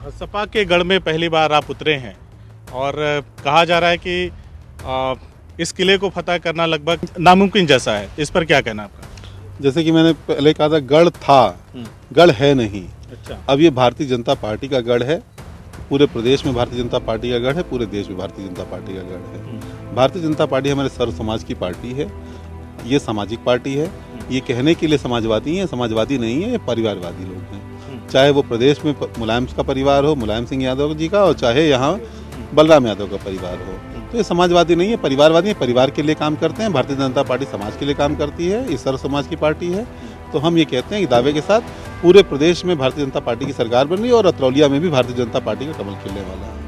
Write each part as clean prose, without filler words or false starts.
सपा के गढ़ में पहली बार आप उतरे हैं और कहा जा रहा है कि इस किले को फतह करना लगभग नामुमकिन जैसा है। इस पर क्या कहना आपका? जैसे कि मैंने पहले कहा था, गढ़ था, गढ़ है नहीं। अच्छा। अब ये भारतीय जनता पार्टी का गढ़ है। पूरे प्रदेश में भारतीय जनता पार्टी का गढ़ है, पूरे देश में भारतीय जनता पार्टी का गढ़ है। भारतीय जनता पार्टी हमारे सर्व समाज की पार्टी है। ये सामाजिक पार्टी है। ये कहने के लिए समाजवादी है, समाजवादी नहीं है, ये परिवारवादी लोग हैं। चाहे वो प्रदेश में मुलायम का परिवार हो, मुलायम सिंह यादव जी का, और चाहे यहाँ बलराम यादव का परिवार हो, तो ये समाजवादी नहीं है, परिवारवादी है। परिवार के लिए काम करते हैं। भारतीय जनता पार्टी समाज के लिए काम करती है। ये सर्व समाज की पार्टी है। तो हम ये कहते हैं कि दावे के साथ पूरे प्रदेश में भारतीय जनता पार्टी की सरकार बन रही है और अतरौलिया में भी भारतीय जनता पार्टी का कमल खिलने वाला है।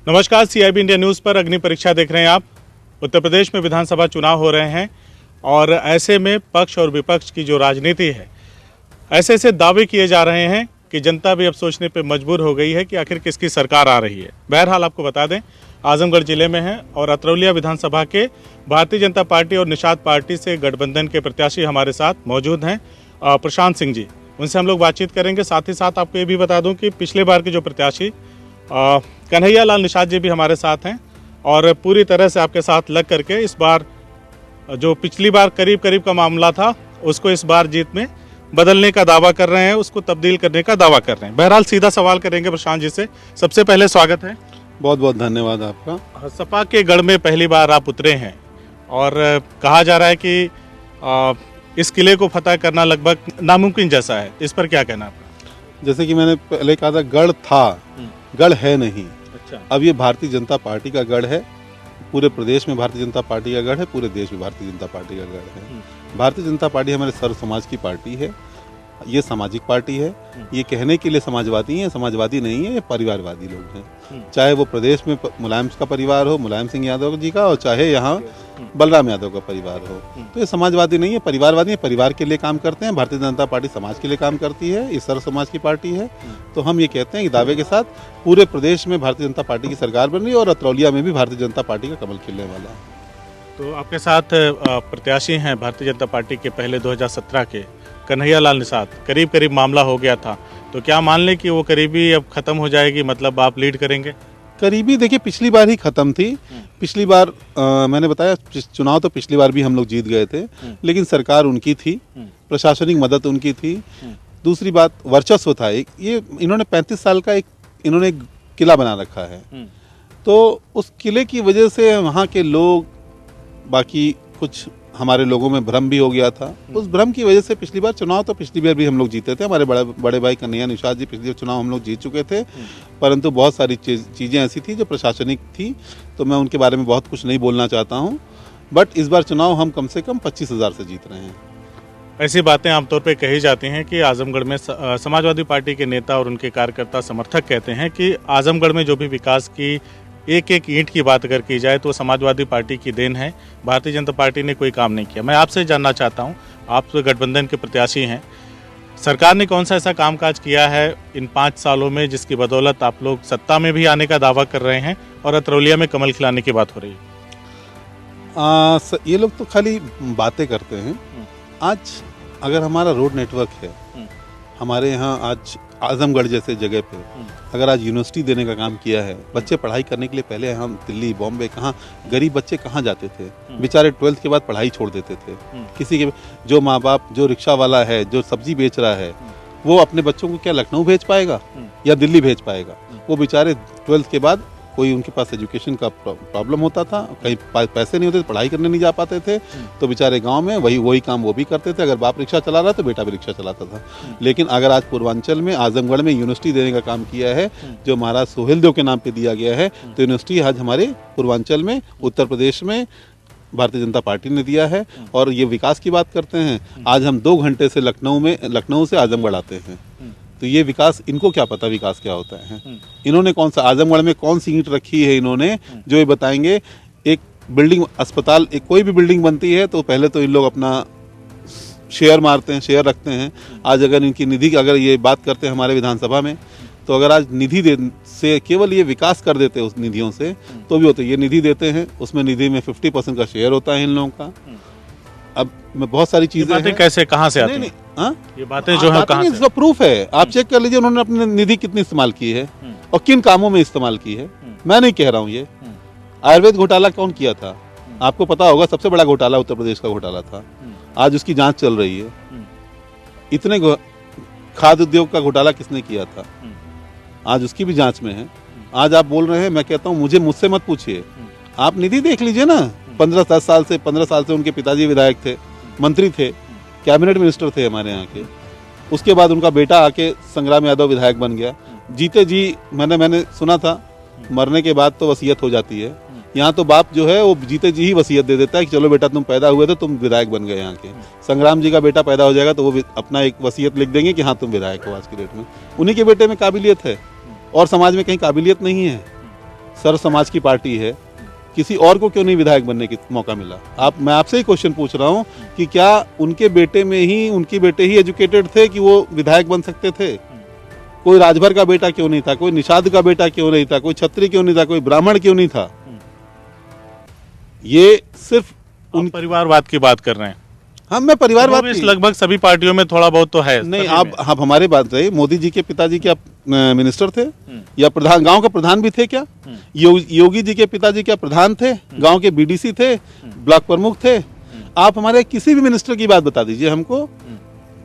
नमस्कार, CIB इंडिया न्यूज़ पर अग्नि परीक्षा देख रहे हैं आप। उत्तर प्रदेश में विधानसभा चुनाव हो रहे हैं और ऐसे में पक्ष और विपक्ष की जो राजनीति है, ऐसे ऐसे दावे किए जा रहे हैं कि जनता भी अब सोचने पे मजबूर हो गई है कि आखिर किसकी सरकार आ रही है। बहरहाल आपको बता दें, आजमगढ़ जिले में है और अतरौलिया विधानसभा के भारतीय जनता पार्टी और निषाद पार्टी से गठबंधन के प्रत्याशी हमारे साथ मौजूद हैं, प्रशांत सिंह जी। उनसे हम लोग बातचीत करेंगे। साथ ही साथ आपको ये भी बता दूं कि पिछले बार के जो प्रत्याशी कन्हैया लाल निषाद जी भी हमारे साथ हैं और पूरी तरह से आपके साथ लग करके इस बार जो पिछली बार करीब करीब का मामला था उसको इस बार जीत में बदलने का दावा कर रहे हैं, उसको तब्दील करने का दावा कर रहे हैं। बहरहाल सीधा सवाल करेंगे प्रशांत जी से। सबसे पहले स्वागत है। बहुत बहुत धन्यवाद आपका। सपा के गढ़ में पहली बार आप उतरे हैं और कहा जा रहा है कि इस किले को फतह करना लगभग नामुमकिन जैसा है। इस पर क्या कहना आपका? जैसे कि मैंने पहले कहा था, गढ़ था, गढ़ है नहीं। अच्छा। अब ये भारतीय जनता पार्टी का गढ़ है। पूरे प्रदेश में भारतीय जनता पार्टी का गढ़ है, पूरे देश में भारतीय जनता पार्टी का गढ़ है। भारतीय जनता पार्टी हमारे सर्व समाज की पार्टी है। ये सामाजिक पार्टी है। ये कहने के लिए समाजवादी है, समाजवादी नहीं है, ये परिवारवादी लोग हैं। चाहे वो प्रदेश में मुलायम का परिवार हो, मुलायम सिंह यादव जी का, और चाहे यहाँ बलराम यादव का परिवार हो, तो ये समाजवादी नहीं है, परिवारवादी है। परिवार के लिए काम करते हैं। भारतीय जनता पार्टी समाज के लिए काम करती है। ये सर्व समाज की पार्टी है। तो हम ये कहते हैं कि दावे के साथ पूरे प्रदेश में भारतीय जनता पार्टी की सरकार बन रही है और अतरौलिया में भी भारतीय जनता पार्टी का कमल खिलने वाला है। तो आपके साथ प्रत्याशी हैं भारतीय जनता पार्टी के पहले 2017 के कन्हैया लाल निषाद। करीब करीब मामला हो गया था, तो क्या मान लें कि वो करीबी अब खत्म हो जाएगी, मतलब आप लीड करेंगे? करीबी देखिए, पिछली बार ही खत्म थी। पिछली बार मैंने बताया, चुनाव तो पिछली बार भी हम लोग जीत गए थे, लेकिन सरकार उनकी थी, प्रशासनिक मदद उनकी थी। दूसरी बात, वर्चस्व था। एक ये इन्होंने 35 साल का एक किला बना रखा है। तो उस किले की वजह से वहाँ के लोग, बाकी कुछ हमारे लोगों में भ्रम भी हो गया था। उस भ्रम की वजह से पिछली बार चुनाव तो पिछली बार भी हम लोग जीते थे। हमारे बड़े भाई कन्हैया निषाद जी पिछले चुनाव हम लोग जीत चुके थे, परंतु बहुत सारी चीज़ें ऐसी थी जो प्रशासनिक थी, तो मैं उनके बारे में बहुत कुछ नहीं बोलना चाहता हूँ। बट इस बार चुनाव हम कम से कम 25,000 से जीत रहे हैं। ऐसी बातें आमतौर पे कही जाती हैं कि आजमगढ़ में समाजवादी पार्टी के नेता और उनके कार्यकर्ता समर्थक कहते हैं कि आजमगढ़ में जो भी विकास की एक एक ईंट की बात अगर की जाए तो समाजवादी पार्टी की देन है, भारतीय जनता पार्टी ने कोई काम नहीं किया। मैं आपसे जानना चाहता हूं, आप तो गठबंधन के प्रत्याशी हैं, सरकार ने कौन सा ऐसा कामकाज किया है इन 5 सालों में जिसकी बदौलत आप लोग सत्ता में भी आने का दावा कर रहे हैं और अतरौलिया में कमल खिलाने की बात हो रही है? ये लोग तो खाली बातें करते हैं। आज अगर हमारा रोड नेटवर्क है, हमारे यहाँ आज आजमगढ़ जैसे जगह पे अगर आज यूनिवर्सिटी देने का काम किया है, बच्चे पढ़ाई करने के लिए पहले हम दिल्ली, बॉम्बे, कहाँ गरीब बच्चे कहाँ जाते थे? बेचारे 12th के बाद पढ़ाई छोड़ देते थे। किसी के जो माँ बाप, जो रिक्शा वाला है, जो सब्जी बेच रहा है, वो अपने बच्चों को क्या लखनऊ भेज पाएगा या दिल्ली भेज पाएगा? वो बेचारे 12th के बाद कोई उनके पास एजुकेशन का प्रॉब्लम होता था, कहीं पैसे नहीं होते, पढ़ाई करने नहीं जा पाते थे, तो बेचारे गांव में वही काम वो भी करते थे। अगर बाप रिक्शा चला रहा तो बेटा भी रिक्शा चलाता था। लेकिन अगर आज पूर्वांचल में आजमगढ़ में यूनिवर्सिटी देने का काम किया है, जो महाराज सुहेलदेव के नाम पे दिया गया है, तो यूनिवर्सिटी आज हमारे पूर्वांचल में, उत्तर प्रदेश में भारतीय जनता पार्टी ने दिया है। और ये विकास की बात करते हैं, आज हम 2 घंटे से लखनऊ से आजमगढ़ आते हैं, तो ये विकास, इनको क्या पता विकास क्या होता है? इन्होंने कौन सा आजमगढ़ में कौन सी ईंट रखी है इन्होंने जो ये बताएंगे? एक बिल्डिंग, अस्पताल, एक कोई भी बिल्डिंग बनती है तो पहले तो इन लोग अपना शेयर मारते हैं, शेयर रखते हैं। आज अगर इनकी निधि, अगर ये बात करते हैं हमारे विधानसभा में, तो अगर आज निधि से केवल ये विकास कर देते उस निधियों से तो भी होते। ये निधि देते हैं, उसमें निधि में 50% का शेयर होता है इन लोगों का। अब मैं बहुत सारी ये चीजें बातें हैं। कैसे, कहाँ से आती नहीं हैं? नहीं, हाँ ये बातें जो है कहाँ से? इसका प्रूफ है, आप चेक कर लीजिए उन्होंने अपनी निधि कितनी इस्तेमाल की है और किन कामों में इस्तेमाल की है। मैं नहीं कह रहा हूँ ये। आयुर्वेद घोटाला कौन किया था? आपको पता होगा, सबसे बड़ा घोटाला उत्तर प्रदेश का घोटाला था। आज उसकी जांच चल रही है। इतने खाद्य उद्योग का घोटाला किसने किया था? आज उसकी भी जांच में है। आज आप बोल रहे हैं, मैं कहता हूँ मुझसे मत पूछिए, आप निधि देख लीजिए ना। 15 साल से उनके पिताजी विधायक थे, मंत्री थे, कैबिनेट मिनिस्टर थे हमारे यहाँ के। उसके बाद उनका बेटा आके संग्राम यादव विधायक बन गया। जीते जी मैंने सुना था मरने के बाद तो वसीयत हो जाती है। यहाँ तो बाप जो है वो जीते जी ही वसीयत दे देता है कि चलो बेटा तुम पैदा हुए थे, तुम विधायक बन गए यहाँ के। संग्राम जी का बेटा पैदा हो जाएगा तो वो अपना एक वसीयत लिख देंगे कि हाँ तुम विधायक हो आज की डेट में। उन्हीं के बेटे में काबिलियत है और समाज में कहीं काबिलियत नहीं है। सर्व समाज की पार्टी है, किसी और को क्यों नहीं विधायक बनने की मौका मिला? मैं आपसे ही क्वेश्चन पूछ रहा हूँ कि क्या उनके बेटे ही एजुकेटेड थे कि वो विधायक बन सकते थे? कोई राजभर का बेटा क्यों नहीं था? कोई निषाद का बेटा क्यों नहीं था? कोई छत्री क्यों नहीं था? कोई ब्राह्मण क्यों नहीं था? ये सिर्फ उन परिवारवाद की बात कर रहे हैं। मैं परिवारवाद की लगभग सभी पार्टियों में थोड़ा बहुत तो है। नहीं, आप हमारे बात रही, मोदी जी के पिताजी क्या मिनिस्टर थे या प्रधान, गांव का प्रधान भी थे क्या? योगी जी के पिताजी क्या प्रधान थे? गांव के बीडीसी थे, ब्लॉक प्रमुख थे। आप हमारे किसी भी मिनिस्टर की बात बता दीजिए हमको,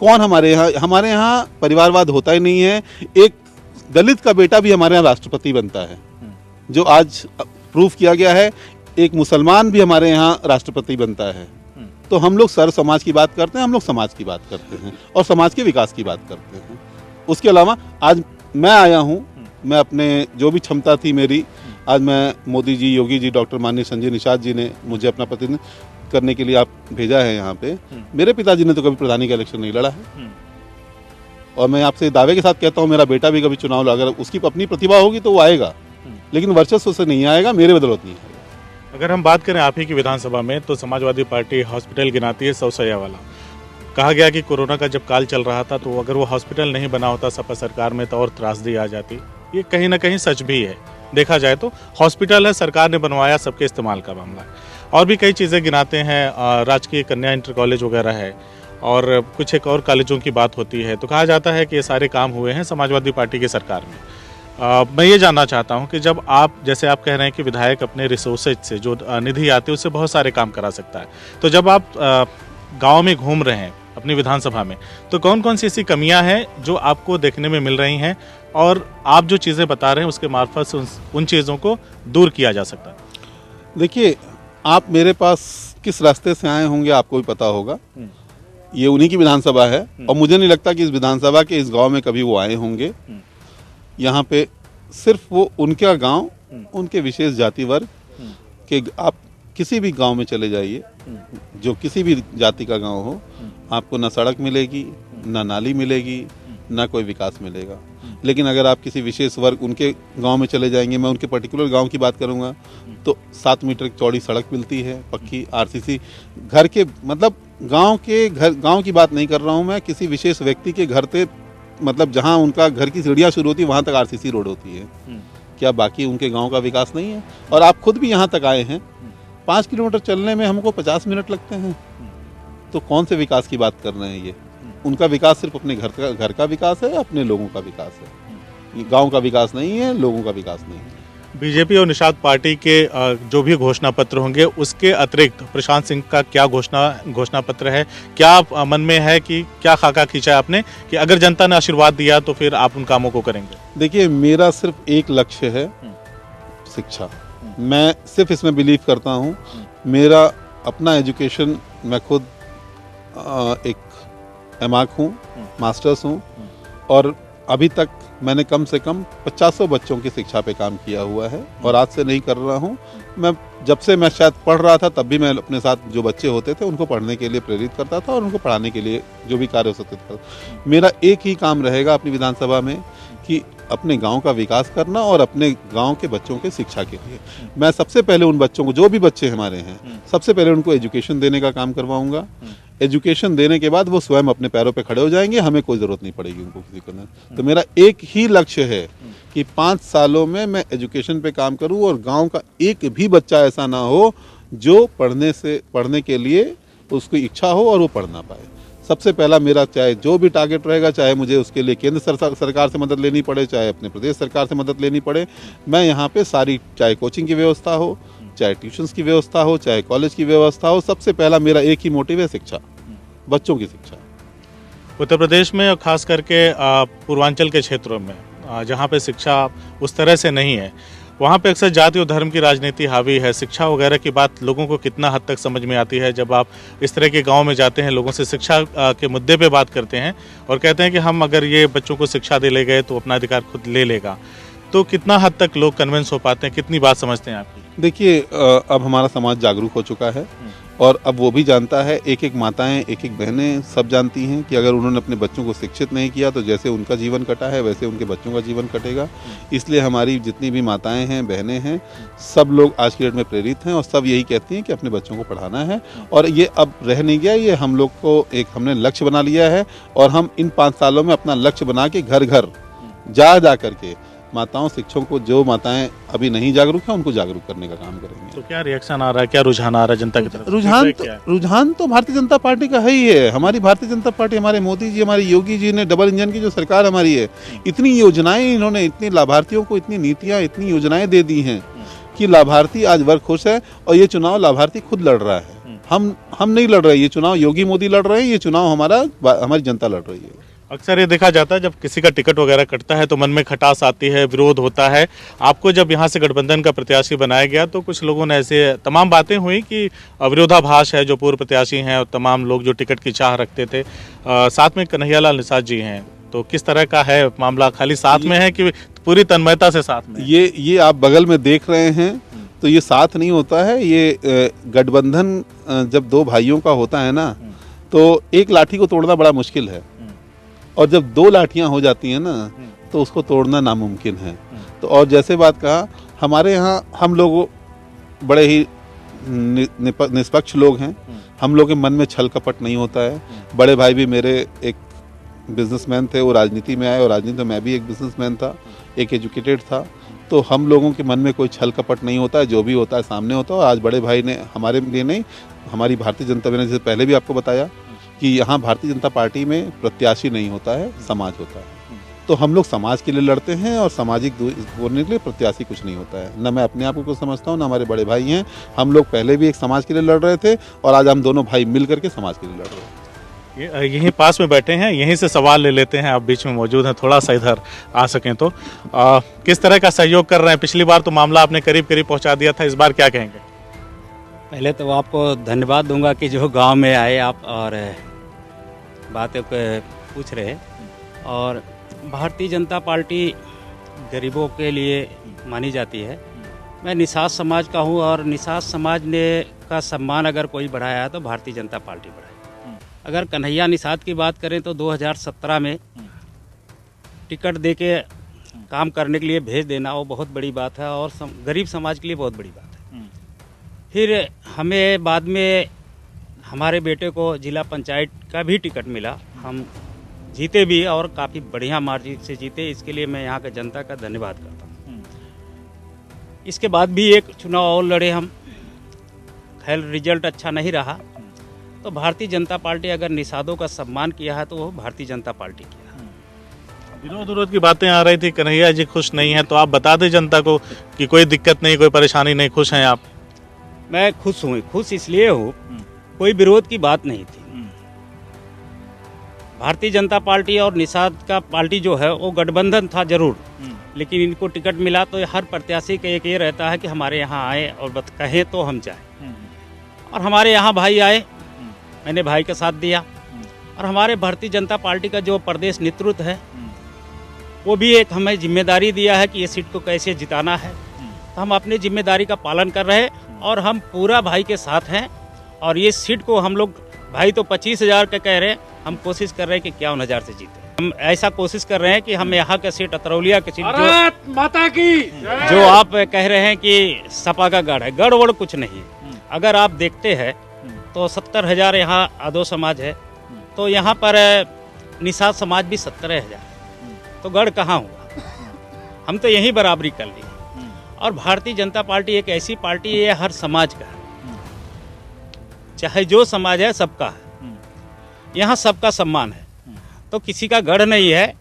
कौन हमारे यहाँ परिवारवाद होता ही नहीं है। एक दलित का बेटा भी हमारे यहाँ राष्ट्रपति बनता है, जो आज प्रूफ किया गया है। एक मुसलमान भी हमारे यहाँ राष्ट्रपति बनता है। तो हम लोग सर्व समाज की बात करते हैं, हम लोग समाज की बात करते हैं और समाज के विकास की बात करते हैं। उसके अलावा आज मैं आया हूँ, मैं अपने जो भी क्षमता थी मेरी, आज मैं मोदी जी, योगी जी, डॉक्टर माननीय संजय निषाद जी ने मुझे अपना प्रतिनिधित्व करने के लिए आप भेजा है यहाँ पे। मेरे पिताजी ने तो कभी प्रधानी का इलेक्शन नहीं लड़ा है और मैं आपसे दावे के साथ कहता हूँ मेरा बेटा भी कभी चुनाव, अगर उसकी अपनी प्रतिभा होगी तो वो आएगा, लेकिन वर्चस्व से नहीं आएगा, मेरे बदौलत नहीं आएगा। अगर हम बात करें आप ही की विधानसभा में, तो समाजवादी पार्टी हॉस्पिटल गिनाती है 100 शैय्या वाला। कहा गया कि कोरोना का जब काल चल रहा था तो अगर वो हॉस्पिटल नहीं बना होता सपा सरकार में तो और त्रासदी आ जाती। ये कहीं ना कहीं सच भी है। देखा जाए तो हॉस्पिटल है, सरकार ने बनवाया, सबके इस्तेमाल का मामला है। और भी कई चीज़ें गिनाते हैं, राजकीय कन्या इंटर कॉलेज वगैरह है और कुछ एक और कॉलेजों की बात होती है। तो कहा जाता है कि ये सारे काम हुए हैं समाजवादी पार्टी की सरकार में। मैं ये जानना चाहता हूं कि जब आप, जैसे आप कह रहे हैं कि विधायक अपने रिसोर्सेज से जो निधि आती है उससे बहुत सारे काम करा सकता है, तो जब आप गांव में घूम रहे हैं अपनी विधानसभा में, तो कौन कौन सी ऐसी कमियां हैं जो आपको देखने में मिल रही हैं और आप जो चीज़ें बता रहे हैं उसके मार्फत से उन चीज़ों को दूर किया जा सकता है? देखिए, आप मेरे पास किस रास्ते से आए होंगे आपको भी पता होगा। ये उन्हीं की विधानसभा है और मुझे नहीं लगता कि इस विधानसभा के इस गाँव में कभी वो आए होंगे। यहाँ पे सिर्फ वो उनका गांव, उनके विशेष जाति वर्ग के, आप किसी भी गांव में चले जाइए, जो किसी भी जाति का गांव हो, आपको ना सड़क मिलेगी, ना नाली मिलेगी, ना कोई विकास मिलेगा। लेकिन अगर आप किसी विशेष वर्ग उनके गांव में चले जाएंगे, मैं उनके पर्टिकुलर गांव की बात करूंगा, तो 7 मीटर चौड़ी सड़क मिलती है, पक्की आरसीसी घर के, मतलब गाँव की बात नहीं कर रहा हूँ मैं, किसी विशेष व्यक्ति के घर पे, मतलब जहां उनका घर की सीढ़ियां शुरू होती है वहां तक आरसीसी रोड होती है। क्या बाकी उनके गांव का विकास नहीं है? और आप खुद भी यहां तक आए हैं, 5 किलोमीटर चलने में हमको 50 मिनट लगते हैं। तो कौन से विकास की बात कर रहे हैं? ये उनका विकास सिर्फ अपने घर का विकास है, अपने लोगों का विकास है। ये गाँव का विकास नहीं है, लोगों का विकास नहीं है। बीजेपी और निषाद पार्टी के जो भी घोषणा पत्र होंगे उसके अतिरिक्त प्रशांत सिंह का क्या घोषणा पत्र है? क्या मन में है कि क्या खाका खींचा है आपने कि अगर जनता ने आशीर्वाद दिया तो फिर आप उन कामों को करेंगे? देखिए, मेरा सिर्फ एक लक्ष्य है, शिक्षा। मैं सिर्फ इसमें बिलीव करता हूँ। मेरा अपना एजुकेशन, मैं खुद एक एमाक हूँ, मास्टर्स हूँ और अभी तक मैंने कम से कम 50 बच्चों की शिक्षा पे काम किया हुआ है और आज से नहीं कर रहा हूँ। मैं जब से मैं शायद पढ़ रहा था तब भी मैं अपने साथ जो बच्चे होते थे उनको पढ़ने के लिए प्रेरित करता था और उनको पढ़ाने के लिए जो भी कार्य हो सकते थे। मेरा एक ही काम रहेगा अपनी विधानसभा में कि अपने गांव का विकास करना और अपने गांव के बच्चों के शिक्षा के लिए मैं सबसे पहले उन बच्चों को, जो भी बच्चे हमारे हैं, सबसे पहले उनको एजुकेशन देने का काम करवाऊंगा। एजुकेशन देने के बाद वो स्वयं अपने पैरों पे खड़े हो जाएंगे, हमें कोई ज़रूरत नहीं पड़ेगी उनको किसी को। तो मेरा एक ही लक्ष्य है कि 5 सालों में मैं एजुकेशन पे काम करूं और गांव का एक भी बच्चा ऐसा ना हो जो पढ़ने के लिए उसकी इच्छा हो और वो पढ़ ना पाए। सबसे पहला मेरा चाहे जो भी टारगेट रहेगा, चाहे मुझे उसके लिए केंद्र सरकार से मदद लेनी पड़े, चाहे अपने प्रदेश सरकार से मदद लेनी पड़े, मैं यहाँ पे सारी, चाहे कोचिंग की व्यवस्था हो, चाहे ट्यूशन्स की व्यवस्था हो, चाहे कॉलेज की व्यवस्था हो, सबसे पहला मेरा एक ही मोटिव है शिक्षा, बच्चों की शिक्षा। उत्तर प्रदेश में और खास करके पूर्वांचल के क्षेत्रों में जहाँ पे शिक्षा उस तरह से नहीं है, वहाँ पे अक्सर जाति और धर्म की राजनीति हावी है। शिक्षा वगैरह की बात लोगों को कितना हद तक समझ में आती है जब आप इस तरह के गांव में जाते हैं, लोगों से शिक्षा के मुद्दे पे बात करते हैं और कहते हैं कि हम अगर ये बच्चों को शिक्षा दे ले गए तो अपना अधिकार खुद ले लेगा, तो कितना हद तक लोग कन्विंस हो पाते हैं, कितनी बात समझते हैं आपकी? देखिए, अब हमारा समाज जागरूक हो चुका है और अब वो भी जानता है, एक एक माताएं, एक एक बहनें सब जानती हैं कि अगर उन्होंने अपने बच्चों को शिक्षित नहीं किया तो जैसे उनका जीवन कटा है वैसे उनके बच्चों का जीवन कटेगा। इसलिए हमारी जितनी भी माताएं हैं, बहनें हैं, सब लोग आज की डेट में प्रेरित हैं और सब यही कहती हैं कि अपने बच्चों को पढ़ाना है। और ये अब रह नहीं गया, ये हम लोग को एक हमने लक्ष्य बना लिया है और हम इन 5 सालों में अपना लक्ष्य बना के घर घर जा करके माताओं, शिक्षकों को, जो माताएं अभी नहीं जागरूक हैं उनको जागरूक करने का काम करेंगे। तो क्या रिएक्शन आ रहा है, क्या रुझान आ रहा है जनता की तरफ? रुझान तो भारतीय जनता पार्टी का है ही है। हमारी भारतीय जनता पार्टी, हमारे मोदी जी, हमारे योगी जी ने डबल इंजन की जो सरकार हमारी है, इतनी योजनाएं इन्होंने, इतनी लाभार्थियों को इतनी नीतियां, इतनी योजनाएं दे दी हैं कि लाभार्थी आज वर्ग खुश है। और ये चुनाव लाभार्थी खुद लड़ रहा है, हम नहीं लड़ रहे। ये चुनाव योगी मोदी लड़ रहे हैं, ये चुनाव हमारी जनता लड़ रही है। अक्सर ये देखा जाता है जब किसी का टिकट वगैरह कटता है तो मन में खटास आती है, विरोध होता है। आपको जब यहाँ से गठबंधन का प्रत्याशी बनाया गया तो कुछ लोगों ने ऐसे तमाम बातें हुई कि विरोधाभास है, जो पूर्व प्रत्याशी हैं और तमाम लोग जो टिकट की चाह रखते थे, साथ में कन्हैयालाल निषाद जी हैं, तो किस तरह का है मामला? खाली साथ में है कि पूरी तन्मयता से साथ में? ये आप बगल में देख रहे हैं तो ये साथ नहीं होता है। ये गठबंधन जब 2 भाइयों का होता है ना, तो एक लाठी को तोड़ना बड़ा मुश्किल है और जब 2 लाठियां हो जाती हैं ना तो उसको तोड़ना नामुमकिन है। तो और जैसे बात कहा, हमारे यहाँ हम लोग बड़े ही निष्पक्ष लोग हैं, हम लोग के मन में छल कपट नहीं होता है। बड़े भाई भी मेरे एक बिजनेसमैन थे, वो राजनीति में आए और राजनीति में मैं भी एक बिजनेसमैन था, एक एजुकेटेड था। तो हम लोगों के मन में कोई छल कपट नहीं होता है, जो भी होता है सामने होता है। और आज बड़े भाई ने हमारे लिए नहीं, हमारी भारतीय जनता पार्टी ने, जैसे पहले भी आपको बताया कि यहाँ भारतीय जनता पार्टी में प्रत्याशी नहीं होता है, समाज होता है। तो हम लोग समाज के लिए लड़ते हैं और सामाजिक बोलने के लिए प्रत्याशी कुछ नहीं होता है। न मैं अपने आप को कुछ समझता हूँ, न हमारे बड़े भाई हैं। हम लोग पहले भी एक समाज के लिए लड़ रहे थे और आज हम दोनों भाई मिल करके समाज के लिए लड़ रहे हैं। यहीं पास में बैठे हैं, यहीं से सवाल ले लेते हैं। आप बीच में मौजूद हैं, थोड़ा सा इधर आ सकें तो किस तरह का सहयोग कर रहे हैं? पिछली बार तो मामला आपने करीब करीब पहुंचा दिया था, इस बार क्या कहेंगे? पहले तो आपको धन्यवाद दूंगा कि जो गांव में आए आप और बातें पूछ रहे हैं। और भारतीय जनता पार्टी गरीबों के लिए मानी जाती है। मैं निषाद समाज का हूं और निषाद समाज ने का सम्मान अगर कोई बढ़ाया है तो भारतीय जनता पार्टी बढ़ाई। अगर कन्हैया निषाद की बात करें तो 2017 में टिकट देके काम करने के लिए भेज देना वो बहुत बड़ी बात है और गरीब समाज के लिए बहुत बड़ी बात है। फिर हमें बाद में हमारे बेटे को जिला पंचायत का भी टिकट मिला, हम जीते भी और काफ़ी बढ़िया मार्जिन से जीते। इसके लिए मैं यहाँ के जनता का धन्यवाद करता हूँ। इसके बाद भी एक चुनाव और लड़े हम, खैर रिजल्ट अच्छा नहीं रहा। तो भारतीय जनता पार्टी अगर निषादों का सम्मान किया है तो वो भारतीय जनता पार्टी किया है। विरोध की बातें आ रही थी, कन्हैया जी खुश नहीं है, तो आप बता दें जनता को कि कोई दिक्कत नहीं, कोई परेशानी नहीं, खुश हैं आप? मैं खुश हूँ, खुश इसलिए हूँ, कोई विरोध की बात नहीं थी। भारतीय जनता पार्टी और निषाद का पार्टी जो है वो गठबंधन था जरूर, लेकिन इनको टिकट मिला तो हर प्रत्याशी का एक ये रहता है कि हमारे यहाँ आए और कहें तो हम जाएं। और हमारे यहाँ भाई आए, मैंने भाई का साथ दिया। और हमारे भारतीय जनता पार्टी का जो प्रदेश नेतृत्व है वो भी एक हमें जिम्मेदारी दिया है कि ये सीट को कैसे जिताना है। तो हम अपनी जिम्मेदारी का पालन कर रहे हैं और हम पूरा भाई के साथ हैं। और ये सीट को हम लोग, भाई तो 25,000 का कह रहे हैं, हम कोशिश कर रहे हैं कि 51,000 से जीते। हम ऐसा कोशिश कर रहे हैं कि हम यहाँ का सीट, अतरौलिया की सीट, जो माता की जो आप कह रहे हैं कि सपा का गढ़ है, गढ़ वड़ कुछ नहीं है। अगर आप देखते हैं तो 70,000 यहाँ आदो समाज है, तो यहाँ पर निषाद समाज भी 70,000, तो गढ़ कहाँ हुआ? हम तो यही बराबरी कर ली। और भारतीय जनता पार्टी एक ऐसी पार्टी है हर समाज का, चाहे जो समाज है सबका है, यहाँ सबका सम्मान है, तो किसी का गढ़ नहीं है।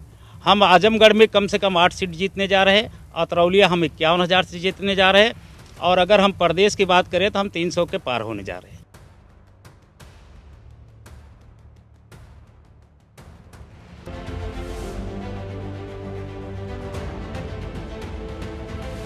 हम आजमगढ़ में कम से कम 8 सीट जीतने जा रहे हैं, अतरौलिया हम 51,000 से जीतने जा रहे हैं, और अगर हम प्रदेश की बात करें तो हम 300 के पार होने जा रहे हैं।